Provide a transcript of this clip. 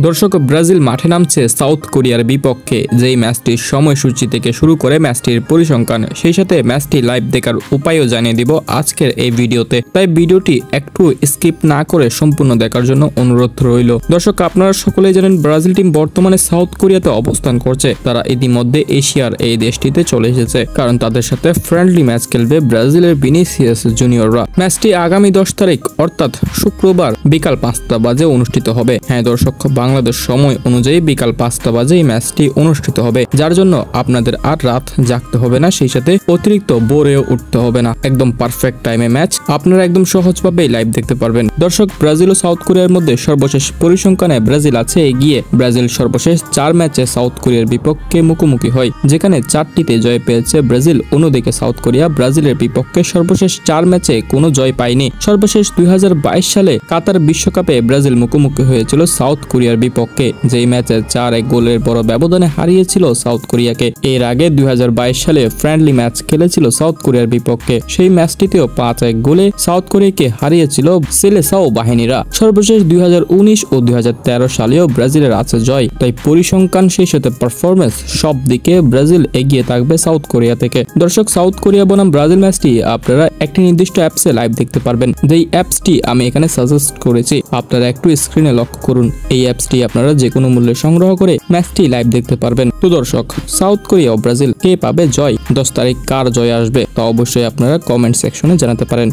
দর্শক, ব্রাজিল মাঠে নামছে সাউথ কোরিয়ার বিপক্ষে। যেই ম্যাচটির সময়সূচি থেকে শুরু করে ম্যাচটির পরিসংখ্যান, সেই সাথে ম্যাচটি লাইভ দেখার উপায়ও জানিয়ে দিব আজকের এই ভিডিওতে। তাই ভিডিওটি একটু স্কিপ না করে সম্পূর্ণ দেখার জন্য অনুরোধ রইল। দর্শক, আপনারা সকলেই জানেন ব্রাজিল টিম বর্তমানে সাউথ কোরিয়াতে অবস্থান করছে। তারা ইতিমধ্যে এশিয়ার এই দেশটিতে চলে এসেছে, কারণ তাদের সাথে ফ্রেন্ডলি ম্যাচ খেলবে ব্রাজিলের ভিনিসিয়াস জুনিয়ররা। ম্যাচটি আগামী 10 তারিখ অর্থাৎ শুক্রবার বিকাল 5টা বাজে অনুষ্ঠিত হবে। হ্যাঁ দর্শক, বাংলাদেশ সময় অনুযায়ী বিকাল 5টা বাজে এই ম্যাচটি অনুষ্ঠিত হবে, যার জন্য আপনাদের আর রাত জাগতে হবে না, সেই সাথে অতিরিক্ত বোরেও উঠতে হবে না। একদম পারফেক্ট টাইমে ম্যাচ, আপনারা একদম সহজভাবে লাইভ দেখতে পারবেন। দর্শক, ব্রাজিল ও সাউথ কোরিয়ার মধ্যে সর্বশেষ পরিসংখ্যানে ব্রাজিল আছে এগিয়ে। ব্রাজিল সর্বশেষ 4 ম্যাচে সাউথ কোরিয়ার বিপক্ষে মুখোমুখি হয়, যেখানে 4টিতে জয় পেয়েছে ব্রাজিল। অন্যদিকে সাউথ কোরিয়া ব্রাজিলের বিপক্ষে সর্বশেষ 4 ম্যাচে কোনো জয় পায়নি। সর্বশেষ 2022 সালে কাতার বিশ্বকাপে ব্রাজিল মুখোমুখি হয়েছিল সাউথ কোরিয়ার বিপক্ষে, যেই ম্যাচে 4-1 গোলের বড় ব্যবধানে হারিয়েছিল সাউথ কোরিয়াকে। এর আগে 2022 সালে ফ্রেন্ডলি ম্যাচ খেলেছিল সাউথ কোরিয়ার বিপক্ষে, সেই ম্যাচটিতেও 5-1 গোলে সাউথ কোরিয়াকে হারিয়েছিল সেলেসাও বাহিনীরা। সর্বশেষ 2019 ও 2013 সালেও ব্রাজিলের আছে জয়। তাই পরিসংখ্যান সেই সাথে পারফরমেন্স সব দিকে ব্রাজিল এগিয়ে থাকবে সাউথ কোরিয়া থেকে। দর্শক, সাউথ কোরিয়া বনাম ব্রাজিল ম্যাচটি আপনারা একটি নির্দিষ্ট অ্যাপসে লাইভ দেখতে পারবেন, যেই অ্যাপসটি আমি এখানে সাজেস্ট করেছি। আপনারা একটু স্ক্রিনে লক্ষ্য করুন, এই অ্যাপসটি আপনারা যে কোনো মূল্যে সংগ্রহ করে ম্যাচটি লাইভ দেখতে পারবেন। তো দর্শক, সাউথ কোরিয়া ও ব্রাজিল কে পাবে জয়? 10 তারিখ কার জয় আসবে তা অবশ্যই আপনারা কমেন্ট সেকশনে জানাতে পারেন।